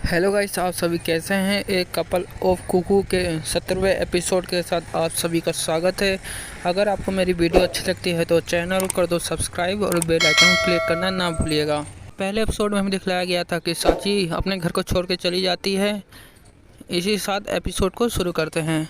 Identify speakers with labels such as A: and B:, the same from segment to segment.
A: Hello guys, आप सभी कैसे हैं। एक कपल ऑफ कुकू के 17वें एपिसोड के साथ आप सभी का स्वागत है। अगर आपको मेरी वीडियो अच्छी लगती है तो चैनल को कर दो सब्सक्राइब और बेल आइकन को क्लिक करना ना भूलिएगा। पहले एपिसोड में हमें दिखलाया गया था कि साची अपने घर को छोड़ के चली जाती है। इसी साथ एपिसोड को शुरू करते हैं।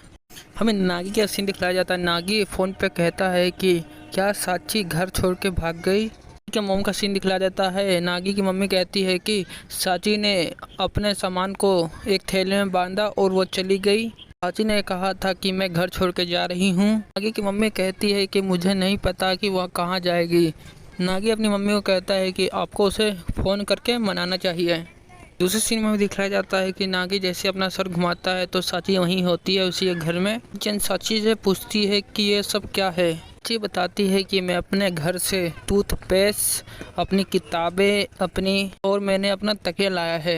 A: हमें नागी का सीन दिखलाया जाता है। नागी फ़ोन पे कहता है कि क्या साची घर छोड़ के भाग गई। के मोम का सीन दिखलाया जाता है। नागी की मम्मी कहती है कि साची ने अपने सामान को एक थैले में बांधा और वो चली गई। साची ने कहा था कि मैं घर छोड़ के जा रही हूँ। नागी की मम्मी कहती है कि मुझे नहीं पता कि वह कहाँ जाएगी। नागी अपनी मम्मी को कहता है कि आपको उसे फ़ोन करके मनाना चाहिए। दूसरे सीन में दिखाया जाता है कि नागी जैसे अपना सर घुमाता है तो साची वहीं होती है उसी के घर में। चंद साची से पूछती है कि ये सब क्या है। साची बताती है कि मैं अपने घर से टूथपेस्ट, अपनी किताबें और मैंने अपना तकिया लाया है।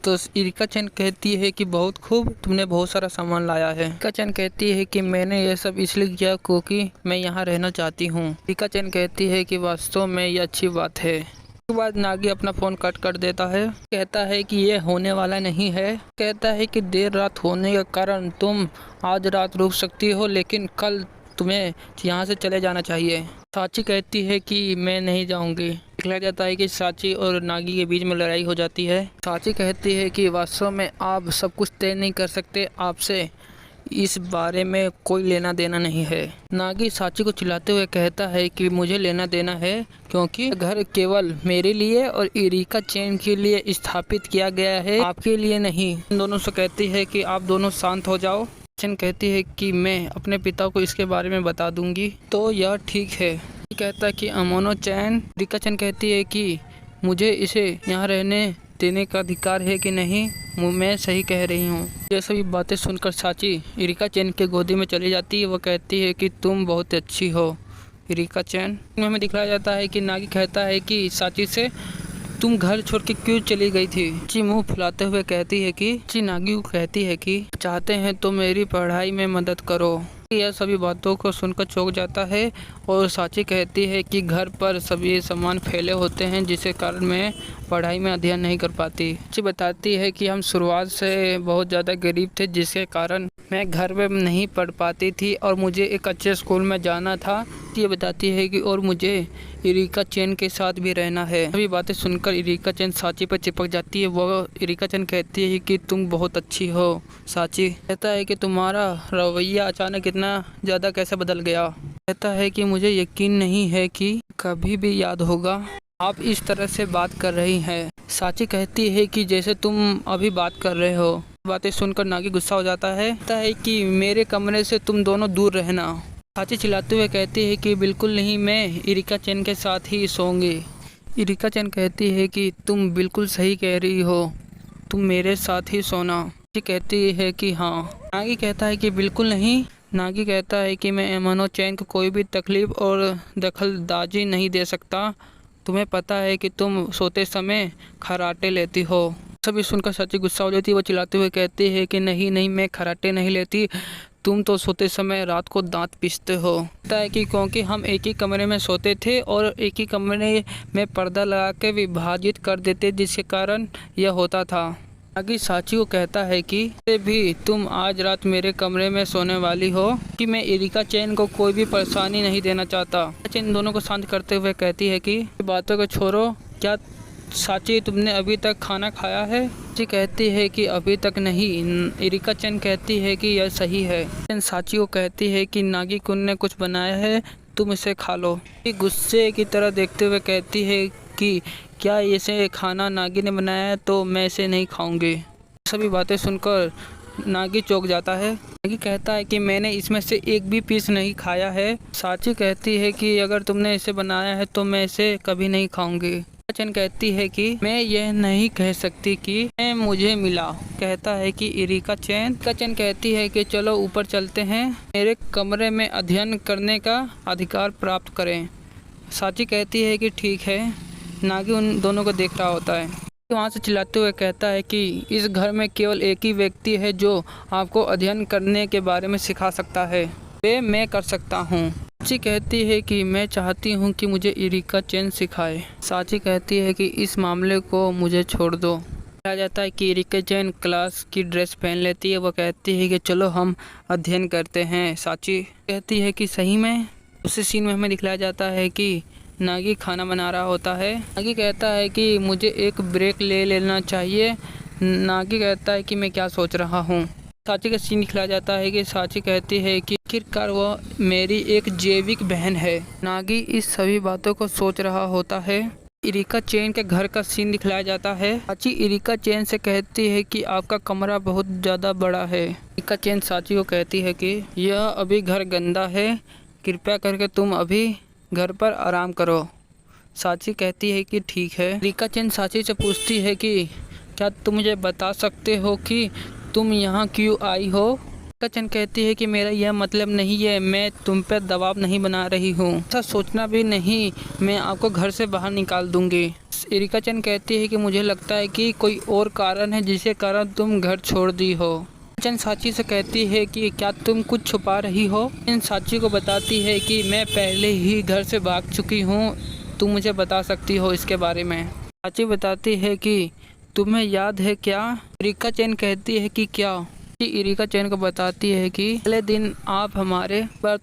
A: तो इरिका चैन कहती है कि बहुत खूब, तुमने बहुत सारा सामान लाया है। इरिका चैन कहती है कि मैंने ये सब इसलिए किया क्योंकि मैं यहाँ रहना चाहती हूँ। इरिका चैन कहती है कि वास्तव में ये अच्छी बात है। उसके बाद नागी अपना फ़ोन कट कर देता है। कहता है कि ये होने वाला नहीं है। कहता है कि देर रात होने के कारण तुम आज रात रुक सकती हो, लेकिन कल तुम्हें यहाँ से चले जाना चाहिए। साची कहती है कि मैं नहीं जाऊँगी। दिखलाया जाता है कि साची और नागी के बीच में लड़ाई हो जाती है। साची कहती है कि वास्तव में आप सब कुछ तय नहीं कर सकते, आपसे इस बारे में कोई लेना देना नहीं है। नागी साची को चिल्लाते हुए कहता है कि मुझे लेना देना है क्योंकि घर केवल मेरे लिए और इरिका चैन के लिए स्थापित किया गया है, आपके लिए नहीं। इन दोनों से कहती है कि आप दोनों शांत हो जाओ। चैन कहती है कि मैं अपने पिता को इसके बारे में बता दूंगी तो यह ठीक है। कहता है कि अमोनो चैन। इरिका चैन कहती है कि मुझे इसे यहाँ रहने देने का अधिकार है कि नहीं, मैं सही कह रही हूँ। ये सभी बातें सुनकर साची इरिका चैन के गोदी में चली जाती है। वो कहती है कि तुम बहुत अच्छी हो इरिका चैन। हमें दिखाया जाता है कि नागी कहता है कि साची से तुम घर छोड़ के क्यों चली गई थी। ची मुंह फुलाते हुए कहती है कि ची नागी को कहती है कि चाहते हैं तो मेरी पढ़ाई में मदद करो। यह सभी बातों को सुनकर चौंक जाता है और साची कहती है कि घर पर सभी सामान फैले होते हैं जिसके कारण मैं पढ़ाई में अध्ययन नहीं कर पाती। ची बताती है कि हम शुरुआत से बहुत ज़्यादा गरीब थे जिसके कारण मैं घर में नहीं पढ़ पाती थी और मुझे एक अच्छे स्कूल में जाना था। ये बताती है कि और मुझे इरिका चैन के साथ भी रहना है। सभी बातें सुनकर इरिका चैन साची पर चिपक जाती है। वो इरिका चैन कहती है कि तुम बहुत अच्छी हो। साची कहता है कि तुम्हारा रवैया अचानक इतना ज़्यादा कैसे बदल गया। कहता है कि मुझे यकीन नहीं है कि कभी भी याद होगा आप इस तरह से बात कर रही हैं। साची कहती है कि जैसे तुम अभी बात कर रहे हो। बातें सुनकर नागी गुस्सा हो जाता है। कहता है कि मेरे कमरे से तुम दोनों दूर रहना। साची चिल्लाते हुए कहती है कि बिल्कुल नहीं, मैं इरिका चैन के साथ ही सोऊंगी। इरिका चैन कहती है कि तुम बिल्कुल सही कह रही हो, तुम मेरे साथ ही सोना। साची कहती है कि हाँ। नागी कहता है कि बिल्कुल नहीं। नागी कहता है कि मैं अमोनो चैन को कोई भी तकलीफ और दखलंदाजी नहीं दे सकता। तुम्हें पता है कि तुम सोते समय खर्राटे लेती हो। सभी सुनकर साची गुस्सा हो जाती है। वो चिल्लाते हुए कहती है कि नहीं नहीं, मैं खर्राटे नहीं लेती, तुम तो सोते समय रात को दांत पीसते हो। पता है कि क्योंकि हम एक ही कमरे में सोते थे और एक ही कमरे में पर्दा लगा के विभाजित कर देते जिसके कारण यह होता था। नागी साची को कहता है कि भी तुम आज रात मेरे कमरे में सोने वाली हो कि मैं इरिका चैन को कोई भी परेशानी नहीं देना चाहता। इन दोनों को शांत करते हुए कहती है कि बातों को छोड़ो, क्या साची तुमने अभी तक खाना खाया है। साची कहती है कि अभी तक नहीं। इरिका चैन कहती है कि यह सही है। साची को कहती है कि नागी कुन ने कुछ बनाया है, तुम इसे खा लो। गुस्से की तरह देखते हुए कहती है कि क्या इसे खाना नागी ने बनाया है तो मैं इसे नहीं खाऊंगी। सभी बातें सुनकर नागी चौंक जाता है। नागी कहता है कि मैंने इसमें से एक भी पीस नहीं खाया है। साची कहती है कि अगर तुमने इसे बनाया है तो मैं इसे कभी नहीं खाऊंगी। चैन कहती है कि मैं यह नहीं कह सकती कि मैं मुझे मिला। कहता है कि इरिका चैन कहती है कि चलो ऊपर चलते हैं, मेरे कमरे में अध्ययन करने का अधिकार प्राप्त करें। साची कहती है कि ठीक है। नागी उन दोनों को देख रहा होता है। वहाँ से चिल्लाते हुए कहता है कि इस घर में केवल एक ही व्यक्ति है जो आपको अध्ययन करने के बारे में सिखा सकता है, वे मैं कर सकता हूँ। साची कहती है कि मैं चाहती हूँ कि मुझे इरिका चैन सिखाए। साची कहती है कि इस मामले को मुझे छोड़ दो, आ जाता है कि इरिका चैन क्लास की ड्रेस पहन लेती है। वो कहती है कि चलो हम अध्ययन करते हैं। साची कहती है कि सही में। उसी सीन में हमें दिखलाया जाता है कि नागी खाना बना रहा होता है। नागी कहता है कि मुझे एक ब्रेक ले लेना चाहिए। नागी कहता है कि मैं क्या सोच रहा हूँ। साची का सीन दिखलाया जाता है कि साची कहती है कि आखिरकार वह मेरी एक जैविक बहन है। नागी इस सभी बातों को सोच रहा होता है। इरिका चैन के घर का सीन दिखलाया जाता है। साची इरिका चैन से कहती है कि आपका कमरा बहुत ज़्यादा बड़ा है। इरिका चैन साची को कहती है कि यह अभी घर गंदा है, कृपया करके तुम अभी घर पर आराम करो। साची कहती है कि ठीक है। इरिका चैन साची से पूछती है कि क्या तुम मुझे बता सकते हो कि तुम यहाँ क्यों आई हो। इरिका चैन कहती है कि मेरा यह मतलब नहीं है, मैं तुम पर दबाव नहीं बना रही हूँ, ऐसा सोचना भी नहीं, मैं आपको घर से बाहर निकाल दूंगी। इरिका चैन कहती है कि मुझे लगता है कि कोई और कारण है जिसके कारण तुम घर छोड़ दी हो। चैन साची से कहती है कि क्या तुम कुछ छुपा रही हो। चैन साची को बताती है कि मैं पहले ही घर से भाग चुकी हूँ, तुम मुझे बता सकती हो इसके बारे में। साची बताती है कि तुम्हें याद है क्या। इरिका चैन कहती है कि क्या। इरिका चैन को बताती है कि पहले दिन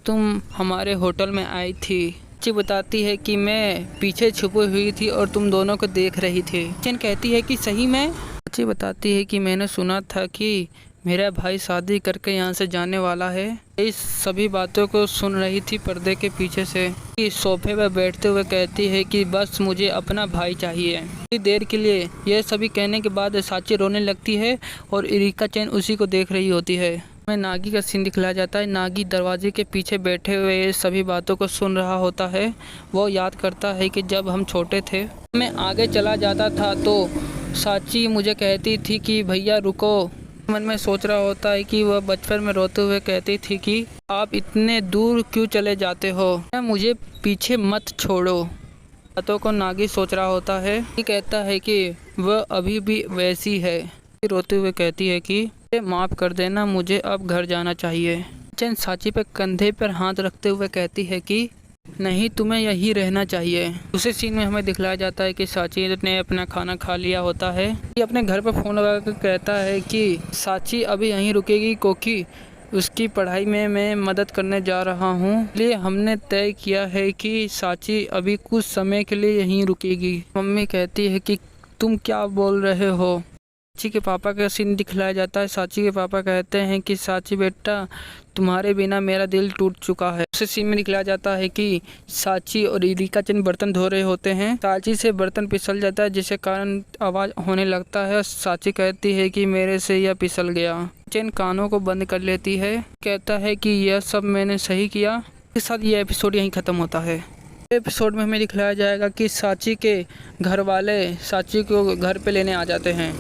A: तुम हमारे होटल में आई थी। साची बताती है कि मैं पीछे छुपी हुई थी और तुम दोनों को देख रही थी। चैन कहती है कि सही में। साची बताती है कि मैंने सुना था कि मेरा भाई शादी करके यहाँ से जाने वाला है। इस सभी बातों को सुन रही थी पर्दे के पीछे से। सोफे पर बैठते हुए कहती है कि बस मुझे अपना भाई चाहिए। थोड़ी देर के लिए यह सभी कहने के बाद साची रोने लगती है और इरिका चैन उसी को देख रही होती है। हमें नागी का सीन दिखलाया जाता है। नागी दरवाजे के पीछे बैठे हुए सभी बातों को सुन रहा होता है। वो याद करता है कि जब हम छोटे थे, मैं आगे चला जाता था तो साची मुझे कहती थी कि भैया रुको। मन में सोच रहा होता है कि वह बचपन में रोते हुए कहती थी कि आप इतने दूर क्यों चले जाते हो, मुझे पीछे मत छोड़ो। बातों को नागी सोच रहा होता है। ये कहता है कि वह अभी भी वैसी है। रोते हुए कहती है कि माफ़ कर देना, मुझे अब घर जाना चाहिए। चैन साची पे कंधे पर हाथ रखते हुए कहती है कि नहीं, तुम्हें यहीं रहना चाहिए। दूसरे सीन में हमें दिखलाया जाता है कि साची ने अपना खाना खा लिया होता है। ये अपने घर पर फ़ोन लगा कर कहता है कि साची अभी यहीं रुकेगी क्योंकि उसकी पढ़ाई में मैं मदद करने जा रहा हूँ, इसलिए हमने तय किया है कि साची अभी कुछ समय के लिए यहीं रुकेगी। मम्मी कहती है कि तुम क्या बोल रहे हो। साची के पापा का सीन दिखलाया जाता है। साची के पापा कहते हैं कि साची बेटा, तुम्हारे बिना मेरा दिल टूट चुका है। उस सीन में दिखलाया जाता है कि साची और इरिका चैन बर्तन धो रहे होते हैं। साची से बर्तन फिसल जाता है जिसके कारण आवाज़ होने लगता है। साची कहती है कि मेरे से यह फिसल गया। चैन कानों को बंद कर लेती है, कहता है कि यह सब मैंने सही किया। इसके साथ यह एपिसोड यहीं ख़त्म होता है। एपिसोड में हमें दिखलाया जाएगा कि साची के घर वाले साची को घर पे लेने आ जाते हैं।